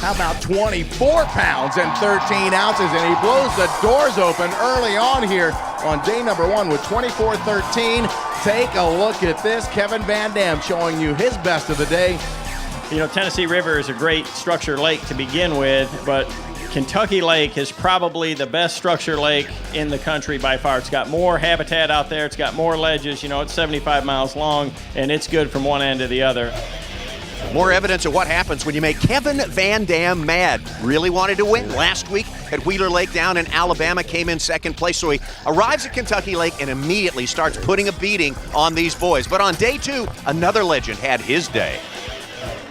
How about 24 pounds and 13 ounces? And he blows the doors open early on here on day number 1 with 24-13. Take a look at this. Kevin VanDam showing you his best of the day. You know, Tennessee River is a great structure lake to begin with, but Kentucky Lake is probably the best structure lake in the country by far. It's got more habitat out there. It's got more ledges. You know, it's 75 miles long, and it's good from one end to the other. More evidence of what happens when you make Kevin VanDam mad. Really wanted to win last week at Wheeler Lake down in Alabama, came in second place, so he arrives at Kentucky Lake and immediately starts putting a beating on these boys. But on day 2, another legend had his day.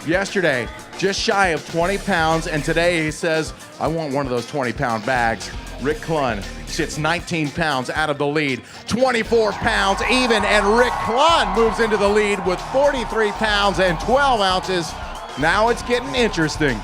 Yesterday, just shy of 20 pounds, and today he says, I want one of those 20-pound bags. Rick Clunn sits 19 pounds out of the lead, 24 pounds even, and Rick Clunn moves into the lead with 43 pounds and 12 ounces. Now it's getting interesting.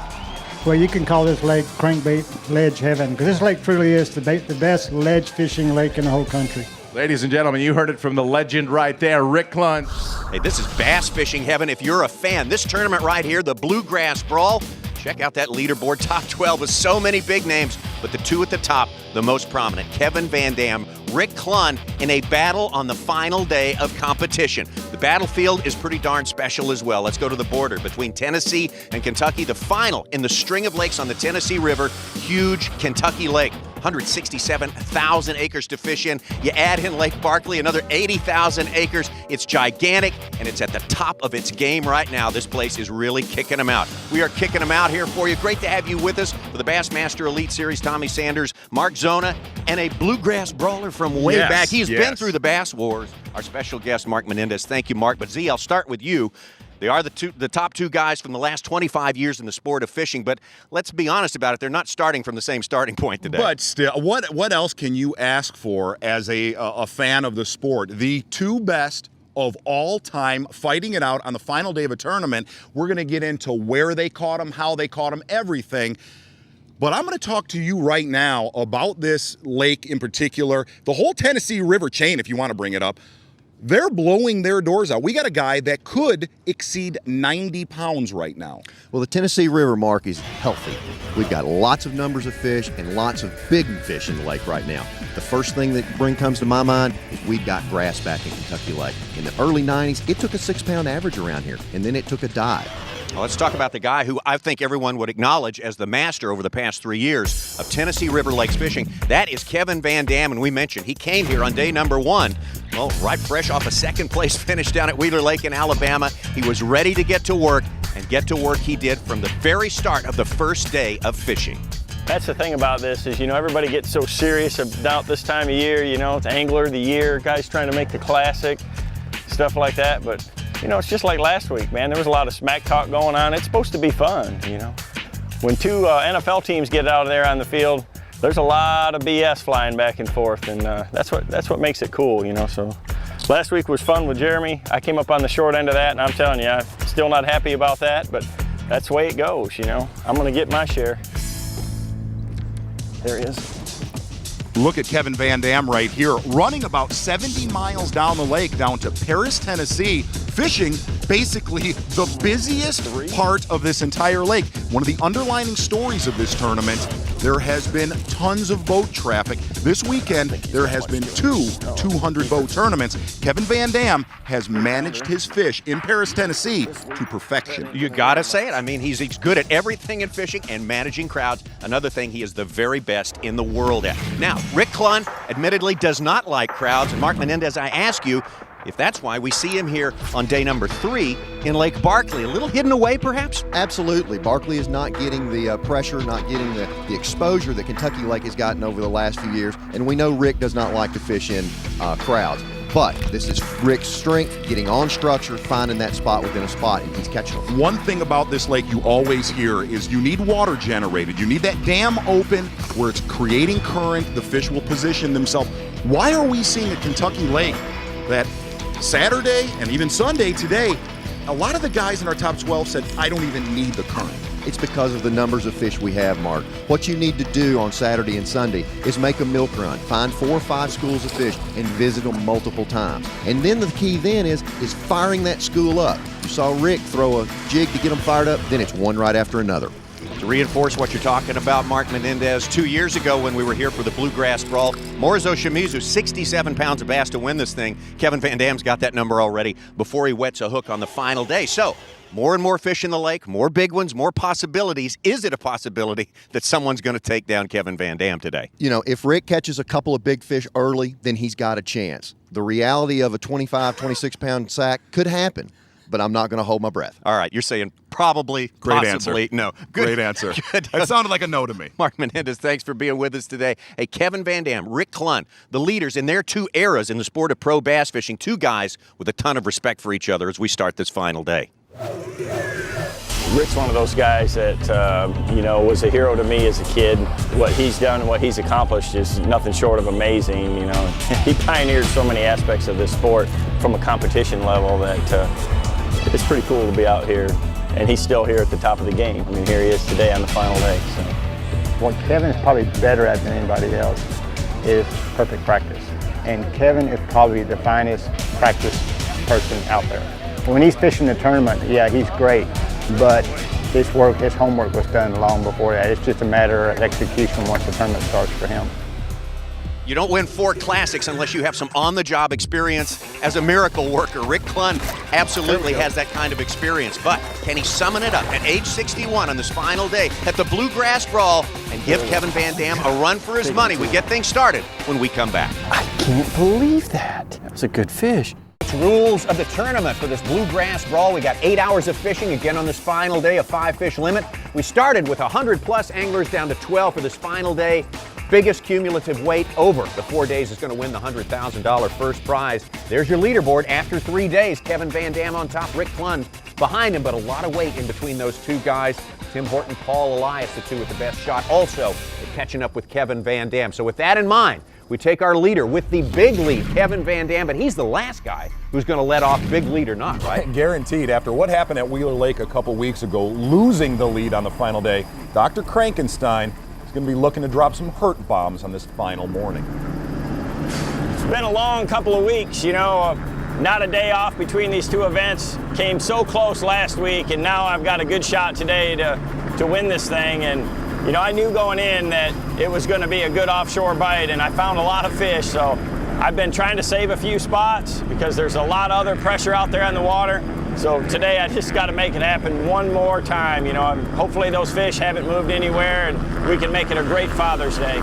Well, you can call this lake crankbait ledge heaven, because this lake truly is the best ledge fishing lake in the whole country. Ladies and gentlemen, you heard it from the legend right there, Rick Clunn. Hey, this is bass fishing heaven if you're a fan. This tournament right here, the Bluegrass Brawl, check out that leaderboard, top 12 with so many big names, but the 2 at the top, the most prominent, Kevin VanDam, Rick Clunn, in a battle on the final day of competition. The battlefield is pretty darn special as well. Let's go to the border between Tennessee and Kentucky, the final in the string of lakes on the Tennessee River, huge Kentucky Lake. 167,000 acres to fish in. You add in Lake Barkley, another 80,000 acres. It's gigantic, and it's at the top of its game right now. This place is really kicking them out. We are kicking them out here for you. Great to have you with us for the Bassmaster Elite Series. Tommy Sanders, Mark Zona, and a bluegrass brawler from way back. He's been through the Bass Wars. Our special guest, Mark Menendez. Thank you, Mark. But Z, I'll start with you. They are the top 2 guys from the last 25 years in the sport of fishing, but let's be honest about it, they're not starting from the same starting point today. But still, what else can you ask for as a fan of the sport? The 2 best of all time fighting it out on the final day of a tournament. We're going to get into where they caught them, how they caught them, everything. But I'm going to talk to you right now about this lake in particular, the whole Tennessee River chain, if you want to bring it up. They're blowing their doors out. We got a guy that could exceed 90 pounds right now. Well, the Tennessee River, Mark, is healthy. We've got lots of numbers of fish and lots of big fish in the lake right now. The first thing that comes to my mind is we've got grass back in Kentucky Lake. In the early 90s, it took a 6-pound average around here, and then it took a dive. Well, let's talk about the guy who I think everyone would acknowledge as the master over the past 3 years of Tennessee River Lakes fishing. That is Kevin VanDam, and we mentioned he came here on day number 1. Well, right fresh off a second-place finish down at Wheeler Lake in Alabama. He was ready to get to work, and get to work he did from the very start of the first day of fishing. That's the thing about this is, you know, everybody gets so serious about this time of year. You know, it's Angler of the Year, guys trying to make the classic, stuff like that. But, you know, it's just like last week, man. There was a lot of smack talk going on. It's supposed to be fun, you know. When 2 NFL teams get out of there on the field, there's a lot of BS flying back and forth, and that's what makes it cool, you know. So last week was fun with Jeremy. I came up on the short end of that, and I'm telling you, I'm still not happy about that, but that's the way it goes, you know. I'm going to get my share. There he is. Look at Kevin VanDam right here, running about 70 miles down the lake, down to Paris, Tennessee, fishing basically the busiest part of this entire lake. One of the underlining stories of this tournament, there has been tons of boat traffic. This weekend, there has been 2 200-boat tournaments. Kevin VanDam has managed his fish in Paris, Tennessee to perfection. You gotta say it. I mean, he's good at everything in fishing and managing crowds. Another thing he is the very best in the world at. Now, Rick Clunn admittedly does not like crowds. And Mark Menendez, I ask you if that's why we see him here on day number 3 in Lake Barkley. A little hidden away, perhaps? Absolutely. Barkley is not getting the pressure, not getting the exposure that Kentucky Lake has gotten over the last few years. And we know Rick does not like to fish in crowds. But this is Rick's strength, getting on structure, finding that spot within a spot, and he's catching them. One thing about this lake you always hear is you need water generated. You need that dam open where it's creating current. The fish will position themselves. Why are we seeing a Kentucky lake that Saturday and even Sunday today, a lot of the guys in our top 12 said, I don't even need the current? It's because of the numbers of fish we have, Mark. What you need to do on Saturday and Sunday is make a milk run. Find 4 or 5 schools of fish and visit them multiple times. And then the key then is firing that school up. You saw Rick throw a jig to get them fired up, then it's one right after another. To reinforce what you're talking about, Mark Menendez, 2 years ago when we were here for the Bluegrass Brawl, Morzo Shimizu, 67 pounds of bass to win this thing. Kevin VanDam's got that number already before he wets a hook on the final day. So, more and more fish in the lake, more big ones, more possibilities. Is it a possibility that someone's going to take down Kevin VanDam today? You know, if Rick catches a couple of big fish early, then he's got a chance. The reality of a 25, 26-pound sack could happen, but I'm not going to hold my breath. All right, you're saying probably, Great possibly, answer. no. Good. Great answer. Good. That sounded like a no to me. Mark Menendez, thanks for being with us today. Hey, Kevin VanDam, Rick Clunn, the leaders in their two eras in the sport of pro bass fishing, two guys with a ton of respect for each other as we start this final day. Rick's one of those guys that, you know, was a hero to me as a kid. What he's done and what he's accomplished is nothing short of amazing, you know. He pioneered so many aspects of this sport from a competition level that it's pretty cool to be out here. And he's still here at the top of the game. I mean, here he is today on the final day. So. What Kevin's probably better at than anybody else is perfect practice. And Kevin is probably the finest practice person out there. When he's fishing the tournament, yeah, he's great, but his homework was done long before that. It's just a matter of execution once the tournament starts for him. You don't win 4 classics unless you have some on-the-job experience as a miracle worker. Rick Clunn absolutely has that kind of experience, but can he summon it up at age 61 on this final day at the Bluegrass Brawl and give Kevin VanDam a run for his money? We get things started when we come back. I can't believe that. That was a good fish. Rules of the tournament for this Bluegrass Brawl. We got 8 hours of fishing again on this final day, a 5-fish limit. We started with 100+ anglers down to 12 for this final day. Biggest cumulative weight over the 4 days is going to win the $100,000 first prize. There's your leaderboard after 3 days. Kevin VanDam on top, Rick Clunn behind him, but a lot of weight in between those two guys. Tim Horton, Paul Elias, the two with the best shot, also catching up with Kevin VanDam. So with that in mind, we take our leader with the big lead, Kevin VanDam, but he's the last guy who's going to let off big lead or not, right? Guaranteed. After what happened at Wheeler Lake a couple weeks ago, losing the lead on the final day, Dr. Krankenstein is going to be looking to drop some hurt bombs on this final morning. It's been a long couple of weeks, you know. Not a day off between these two events. Came so close last week, and now I've got a good shot today to win this thing. And you know, I knew going in that it was going to be a good offshore bite, and I found a lot of fish, so I've been trying to save a few spots because there's a lot of other pressure out there in the water. So today I just got to make it happen one more time. You know, hopefully those fish haven't moved anywhere, and we can make it a great Father's Day.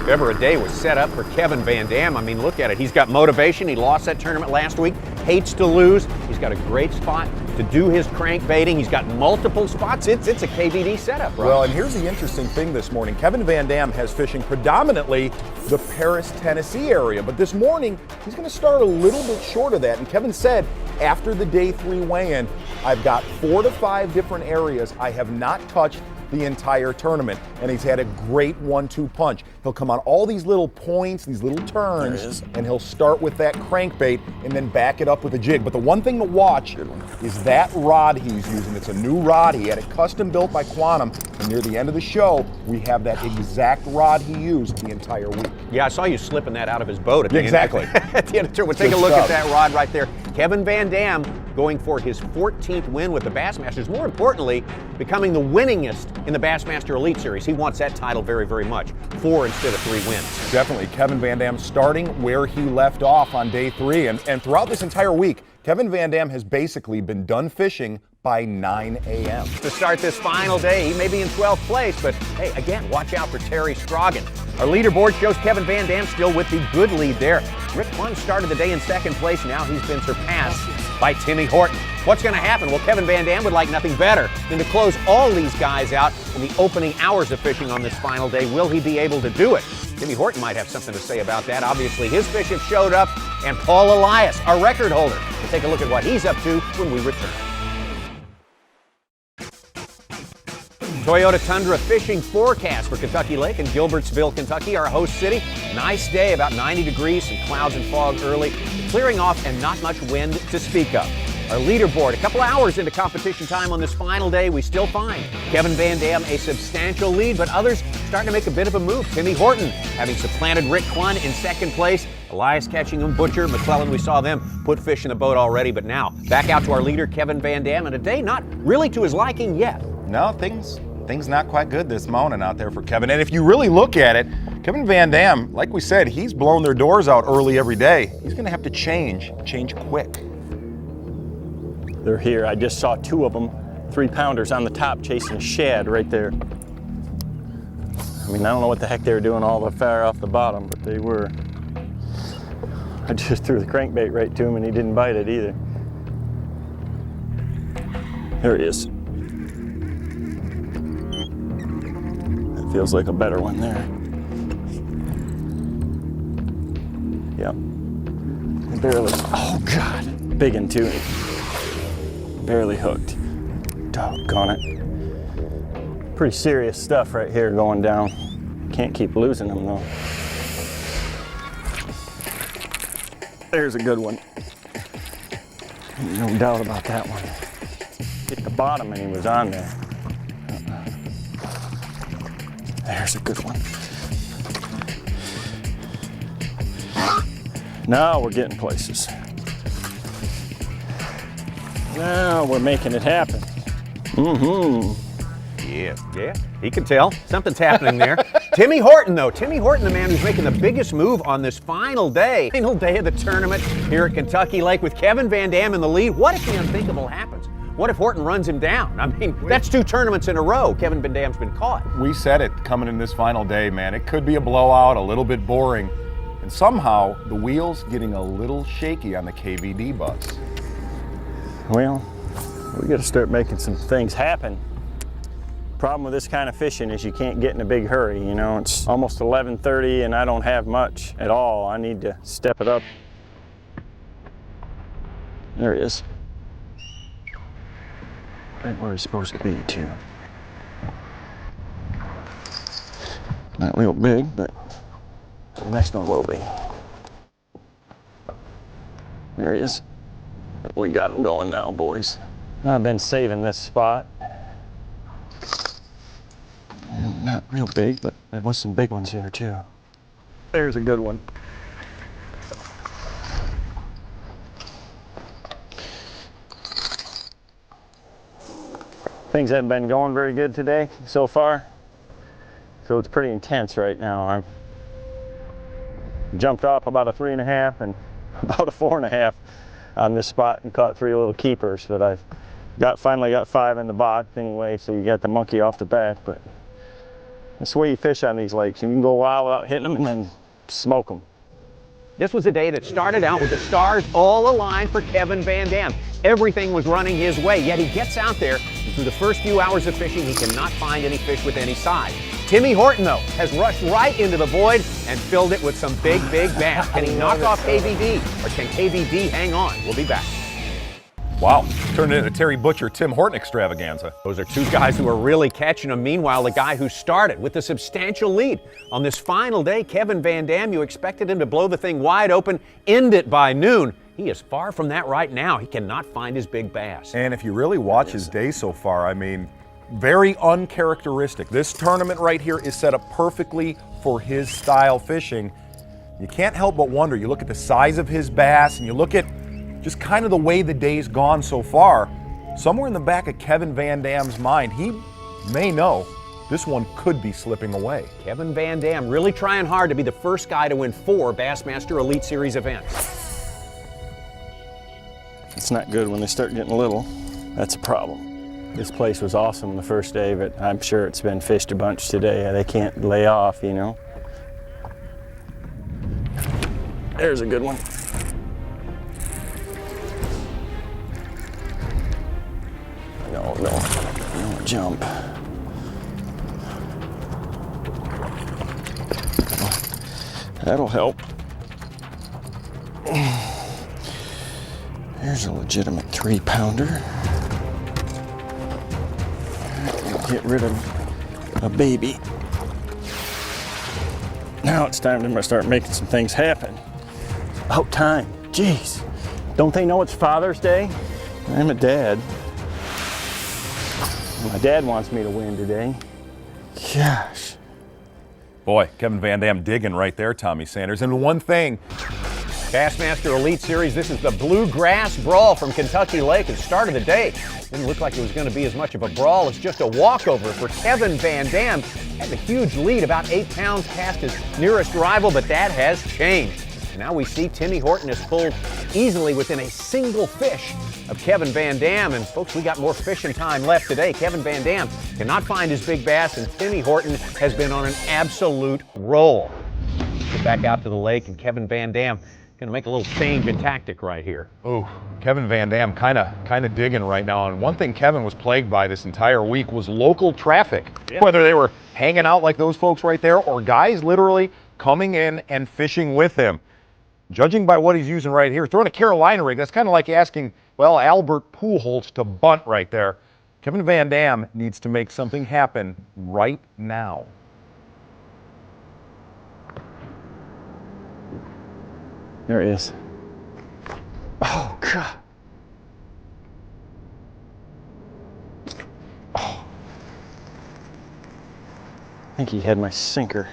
If ever a day was set up for Kevin VanDam, I mean, look at it. He's got motivation. He lost that tournament last week, hates to lose. He's got a great spot to do his crankbaiting. He's got multiple spots. It's a KVD setup, right? Well, and here's the interesting thing this morning. Kevin VanDam has fishing predominantly the Paris, Tennessee area, but this morning he's going to start a little bit short of that. And Kevin said after the day 3 weigh-in, I've got 4 to 5 different areas I have not touched the entire tournament, and he's had a great 1-2 punch. He'll come on all these little points, these little turns, and he'll start with that crankbait and then back it up with a jig. But the one thing to watch is that rod he's using. It's a new rod. He had it custom built by Quantum, and near the end of the show, we have that exact rod he used the entire week. Yeah, I saw you slipping that out of his boat at the Exactly. end. At the end of the tour. We'll take a look at that rod right there. Kevin VanDam going for his 14th win with the Bassmasters. More importantly, becoming the winningest in the Bassmaster Elite Series. He wants that title very, very much. 4 instead of 3 wins. Definitely. Kevin VanDam starting where he left off on day 3. And throughout this entire week, Kevin VanDam has basically been done fishing by 9 a.m. To start this final day, he may be in 12th place, but hey, again, watch out for Terry Scroggins. Our leaderboard shows Kevin VanDam still with the good lead there. Rick Clunn started the day in 2nd place. Now he's been surpassed by Timmy Horton. What's going to happen? Well, Kevin VanDam would like nothing better than to close all these guys out in the opening hours of fishing on this final day. Will he be able to do it? Timmy Horton might have something to say about that. Obviously, his fish have showed up, and Paul Elias, our record holder. We'll take a look at what he's up to when we return. Toyota Tundra fishing forecast for Kentucky Lake in Gilbertsville, Kentucky, our host city. Nice day, about 90 degrees, some clouds and fog early, clearing off and not much wind to speak of. Our leaderboard, a couple hours into competition time on this final day, we still find Kevin VanDam a substantial lead, but others starting to make a bit of a move. Timmy Horton having supplanted Rick Clunn in 2nd place. Elias catching him, Butcher, McClelland, we saw them put fish in the boat already, but now back out to our leader, Kevin VanDam, and a day not really to his liking yet. No, things things not quite good this morning out there for Kevin. And if you really look at it, Kevin VanDam, like we said, he's blown their doors out early every day. He's gonna have to change quick. They're here. I just saw 2 of them, 3-pounders on the top chasing a shad right there. I mean, I don't know what the heck they were doing all the far off the bottom, but they were. I just threw the crankbait right to him and he didn't bite it either. There he is. That feels like a better one there. Yep. Barely. Oh God. Big one too. Barely hooked. Doggone it. Pretty serious stuff right here going down. Can't keep losing them though. There's a good one. No doubt about that one. Hit the bottom and he was on there. There's a good one. Now we're getting places. Now we're making it happen. Yeah, he can tell. Something's happening there. Timmy Horton, though. Timmy Horton, the man who's making the biggest move on this final day of the tournament here at Kentucky Lake with Kevin VanDam in the lead. What if the unthinkable happens? What if Horton runs him down? I mean, that's 2 tournaments in a row. Kevin VanDam's been caught. We said it coming in this final day, man. It could be a blowout, a little bit boring. And somehow, the wheel's getting a little shaky on the KVD bus. Well, we got to start making some things happen. Problem with this kind of fishing is you can't get in a big hurry. You know, it's almost 11:30 and I don't have much at all. I need to step it up. There he is. Right where he's supposed to be too. Not real big, but the next one will be. There he is. We got him going now, boys. I've been saving this spot. Not real big, but there was some big ones here too. There's a good one. Things haven't been going very good today so far, so it's pretty intense right now. I've jumped off about a 3.5 and about a 4.5 on this spot and caught 3 little keepers, but I've finally got 5 in the box anyway, so you got the monkey off the back. But that's the way you fish on these lakes. You can go wild without hitting them and then smoke them. This was a day that started out with the stars all aligned for Kevin VanDam. Everything was running his way, yet he gets out there, and through the first few hours of fishing, he cannot find any fish with any size. Timmy Horton, though, has rushed right into the void and filled it with some big bass. Can he knock off KVD, or can KVD hang on? We'll be back. Wow, turned into Terry Butcher, Tim Horton extravaganza. Those are 2 guys who are really catching them. Meanwhile, the guy who started with a substantial lead on this final day, Kevin VanDam, you expected him to blow the thing wide open, end it by noon. He is far from that right now. He cannot find his big bass. And if you really watch his day so far, I mean, very uncharacteristic. This tournament right here is set up perfectly for his style fishing. You can't help but wonder. You look at the size of his bass and you look at just kind of the way the day's gone so far. Somewhere in the back of Kevin VanDam's mind, he may know this one could be slipping away. Kevin VanDam really trying hard to be the first guy to win 4 Bassmaster Elite Series events. It's not good when they start getting little. That's a problem. This place was awesome the first day, but I'm sure it's been fished a bunch today. They can't lay off, you know. There's a good one. No jump. That'll help. There's a legitimate 3-pounder. Get rid of a baby. Now it's time to start making some things happen. About time. Jeez. Don't they know it's Father's Day? I'm a dad. My dad wants me to win today. Gosh. Boy, Kevin VanDam digging right there, Tommy Sanders. And one thing, Bassmaster Elite Series, this is the Bluegrass Brawl from Kentucky Lake. It started the day. Didn't look like it was going to be as much of a brawl. It's just a walkover for Kevin VanDam. Had a huge lead, about 8 pounds past his nearest rival, but that has changed. And now we see Timmy Horton is pulled easily within a single fish of Kevin VanDam. And folks, we got more fishing time left today. Kevin VanDam cannot find his big bass, and Timmy Horton has been on an absolute roll. Get back out to the lake, and Kevin VanDam going to make a little change in tactic right here. Oh, Kevin VanDam kind of digging right now. And one thing Kevin was plagued by this entire week was local traffic. Yeah. Whether they were hanging out like those folks right there or guys literally coming in and fishing with him. Judging by what he's using right here, throwing a Carolina rig, that's kind of like asking, well, Albert Pujols to bunt right there. Kevin VanDam needs to make something happen right now. There it is. Oh, God. Oh. I think he had my sinker.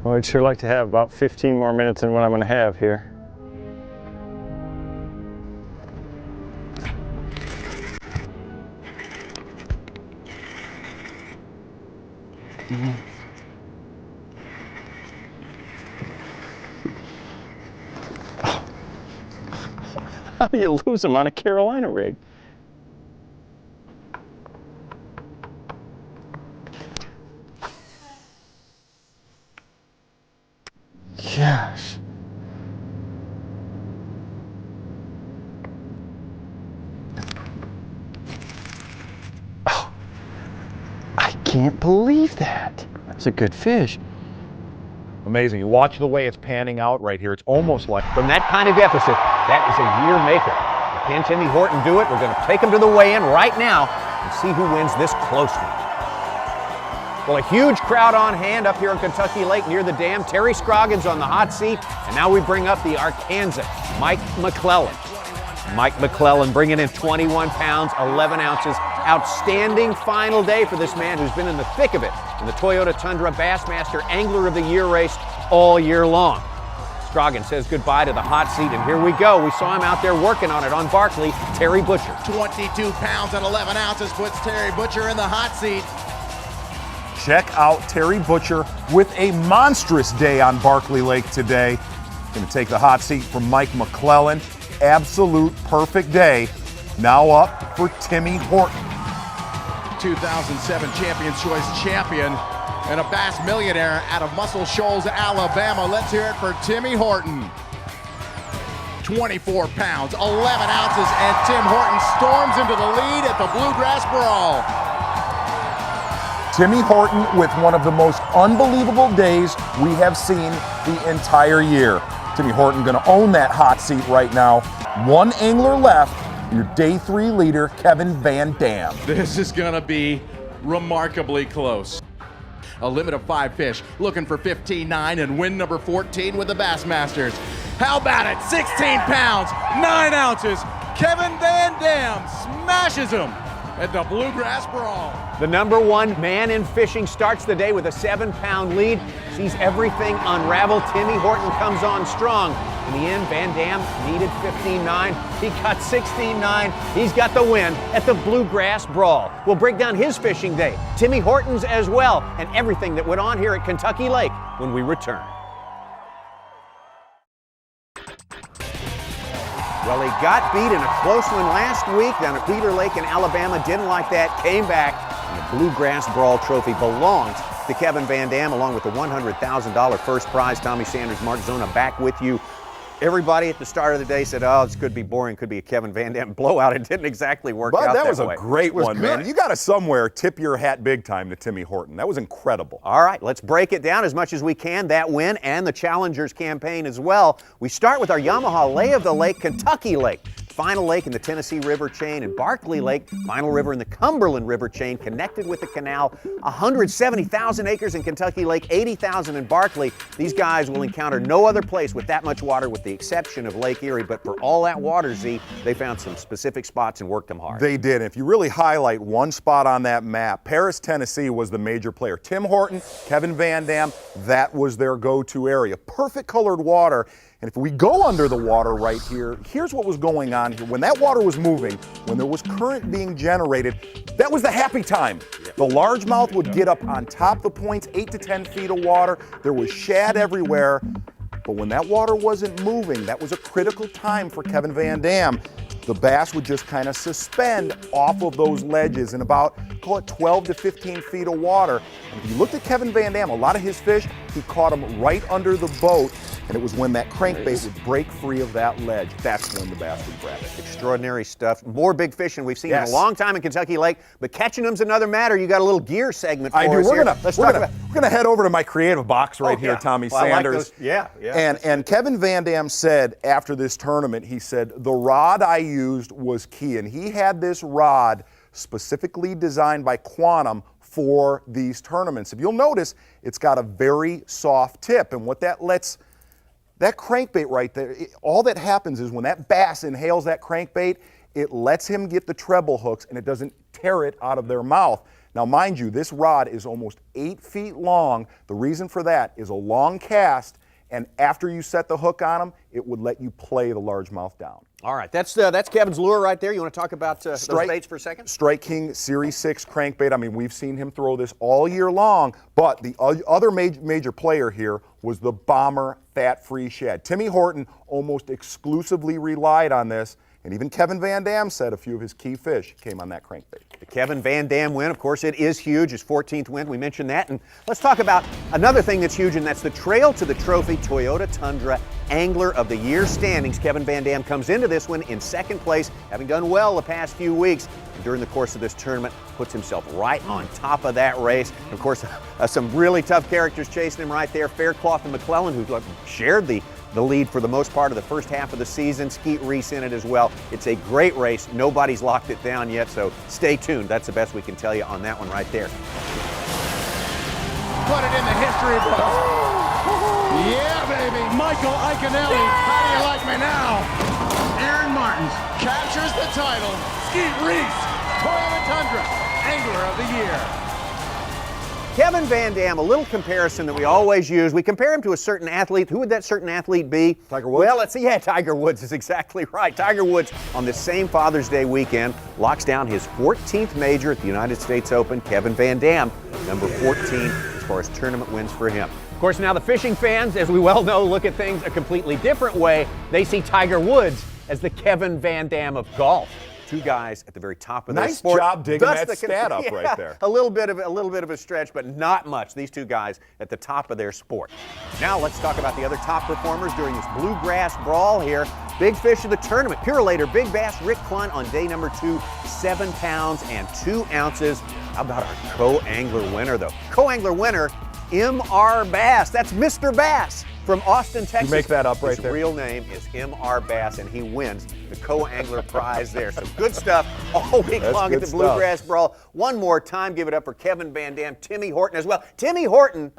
Well, I'd sure like to have about 15 more minutes than what I'm going to have here. How do you lose them on a Carolina rig? Gosh. Oh, I can't believe that. That's a good fish. Amazing. You watch the way it's panning out right here. It's almost like From that kind of deficit, that is a year maker. Can Timmy Horton do it? We're going to take him to the weigh-in right now and see who wins this close one. Well, a huge crowd on hand up here on Kentucky Lake near the dam. Terry Scroggins on the hot seat. And now we bring up the Arkansas, Mike McClelland. Mike McClelland bringing in 21 pounds, 11 ounces. Outstanding final day for this man who's been in the thick of it in the Toyota Tundra Bassmaster Angler of the Year race all year long. Scroggins says goodbye to the hot seat, and here we go. We saw him out there working on it on Barkley. Terry Butcher. 22 pounds and 11 ounces puts Terry Butcher in the hot seat. check out Terry Butcher with a monstrous day on Barkley Lake today. Going to take the hot seat from Mike McClelland. Absolute perfect day. Now up for Timmy Horton. 2007 Champions Choice champion and a Bass millionaire out of Muscle Shoals, Alabama. Let's hear it for Timmy Horton. 24 pounds, 11 ounces, and Tim Horton storms into the lead at the Bluegrass Brawl. Timmy Horton with one of the most unbelievable days we have seen the entire year. Timmy Horton going to own that hot seat right now. One angler left, your day 3 leader, Kevin VanDam. This is going to be remarkably close. A limit of 5 fish, looking for 15.9 and win number 14 with the Bassmasters. How about it? 16 pounds, 9 ounces. Kevin VanDam smashes him at the Bluegrass Brawl. The '1 man in fishing starts the day with a 7-pound lead. Sees everything unravel. Timmy Horton comes on strong. In the end, VanDam needed 15.9. He got 16.9. He's got the win at the Bluegrass Brawl. We'll break down his fishing day, Timmy Horton's as well, and everything that went on here at Kentucky Lake when we return. Well, he got beat in a close one last week down at Wheeler Lake in Alabama. Didn't like that, came back, and the Bluegrass Brawl trophy belongs to Kevin VanDam along with the $100,000 first prize. Tommy Sanders, Mark Zona back with you. Everybody at the start of the day said, oh, this could be boring, could be a Kevin VanDam blowout. It didn't exactly work out that way. That was a great one, man. You got to somewhere tip your hat big time to Timmy Horton. That was incredible. All right, let's break it down as much as we can, that win and the Challengers campaign as well. We start with our Yamaha Lay of the Lake, Kentucky Lake. final lake in the Tennessee River chain, and Barkley Lake, final river in the Cumberland River chain, connected with the canal. 170,000 acres in Kentucky Lake, 80,000 in Barkley. These guys will encounter no other place with that much water with the exception of Lake Erie, but for all that water, Z, they found some specific spots and worked them hard. They did. If you really highlight one spot on that map, Paris, Tennessee was the major player. Tim Horton, Kevin VanDam, that was their go-to area. Perfect colored water. And if we go under the water right here, here's what was going on here. When that water was moving, when there was current being generated, that was the happy time. The largemouth would get up on top of the points, 8 to 10 feet of water. There was shad everywhere. But when that water wasn't moving, that was a critical time for Kevin VanDam. The bass would just kind of suspend off of those ledges in about, call it 12 to 15 feet of water. And if you looked at Kevin VanDam, a lot of his fish, he caught them right under the boat. And it was when that crankbait would break free of that ledge. That's when the bass would grab it. Extraordinary stuff. More big fishing we've seen in a long time in Kentucky Lake, but catching them's another matter. You got a little gear segment for us here. We're gonna head over to my creative box right here, Tommy Sanders. And Kevin VanDam said after this tournament, he said, the rod I used was key. And he had this rod specifically designed by Quantum for these tournaments. If you'll notice, it's got a very soft tip. And what that lets, that crankbait right there, all that happens is when that bass inhales that crankbait, it lets him get the treble hooks and it doesn't tear it out of their mouth. Now, mind you, this rod is almost 8 feet long. The reason for that is a long cast, and after you set the hook on him, it would let you play the largemouth down. All right, that's Kevin's lure right there. You want to talk about those baits for a second? Strike King Series 6 crankbait. I mean, we've seen him throw this all year long, but the other major player here was the Bomber fat-free shad. Timmy Horton almost exclusively relied on this, and even Kevin VanDam said a few of his key fish came on that crankbait. The Kevin VanDam win, of course, it is huge. His 14th win, we mentioned that. And let's talk about another thing that's huge, and that's the Trail to the Trophy Toyota Tundra Angler of the Year standings. Kevin VanDam comes into this one in second place, having done well the past few weeks. And during the course of this tournament, puts himself right on top of that race. And of course, some really tough characters chasing him right there. Faircloth and McClelland, who shared the lead for the most part of the first half of the season. Skeet Reese in it as well. It's a great race. Nobody's locked it down yet, so stay tuned. That's the best we can tell you on that one right there. Put it in the history books. Yeah, baby. Michael Iaconelli. How do you like me now? Aaron Martins captures the title. Skeet Reese, Toyota Tundra Angler of the Year. Kevin VanDam, a little comparison that we always use. We compare him to a certain athlete. Who would that certain athlete be? Tiger Woods? Well, Tiger Woods is exactly right. Tiger Woods, on this same Father's Day weekend, locks down his 14th major at the United States Open. Kevin VanDam, number 14 as far as tournament wins for him. Of course, now the fishing fans, as we well know, look at things a completely different way. They see Tiger Woods as the Kevin VanDam of golf. Two guys at the very top of their sport. Nice job digging that stat up right there. A little bit of a stretch, but not much. These two guys at the top of their sport. Now let's talk about the other top performers during this bluegrass brawl here. Big fish of the tournament. Purelator Big Bass Rick Clunn on day number 2, 7 pounds and 2 ounces. How about our co-angler winner though? Co-angler winner, M.R. Bass. That's Mr. Bass from Austin, Texas. You make that up right His there. His real name is M.R. Bass, and he wins the co-angler prize there. So good stuff all week long at the Bluegrass Brawl. One more time, give it up for Kevin VanDam, Timmy Horton as well. Timmy Horton,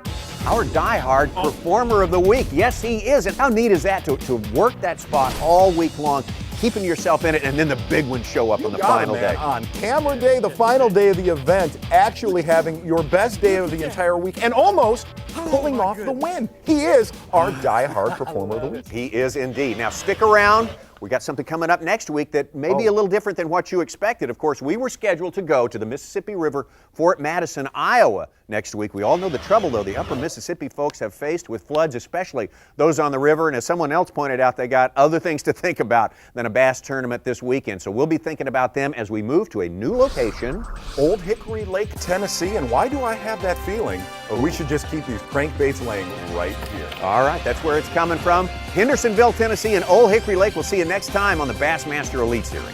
our diehard performer of the week. Yes, he is. And how neat is that to work that spot all week long, keeping yourself in it, and then the big ones show up on the final day. On camera day, the final day of the event, actually having your best day of the entire week and almost pulling off the win. He is our die-hard performer of the week. He is indeed. Now stick around. We got something coming up next week that may be a little different than what you expected. Of course, we were scheduled to go to the Mississippi River, Fort Madison, Iowa next week. We all know the trouble, though, the upper Mississippi folks have faced with floods, especially those on the river. And as someone else pointed out, they got other things to think about than a bass tournament this weekend. So we'll be thinking about them as we move to a new location. Old Hickory Lake, Tennessee. And why do I have that feeling? We should just keep these crankbaits laying right here. All right, that's where it's coming from. Hendersonville, Tennessee, and Old Hickory Lake. We'll see you next time on the Bassmaster Elite Series.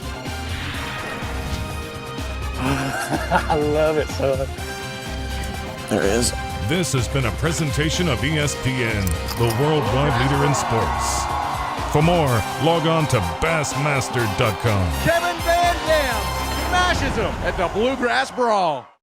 I love it so. There is. This has been a presentation of ESPN, the worldwide leader in sports. For more, log on to Bassmaster.com. Kevin VanDam smashes him at the Bluegrass Brawl.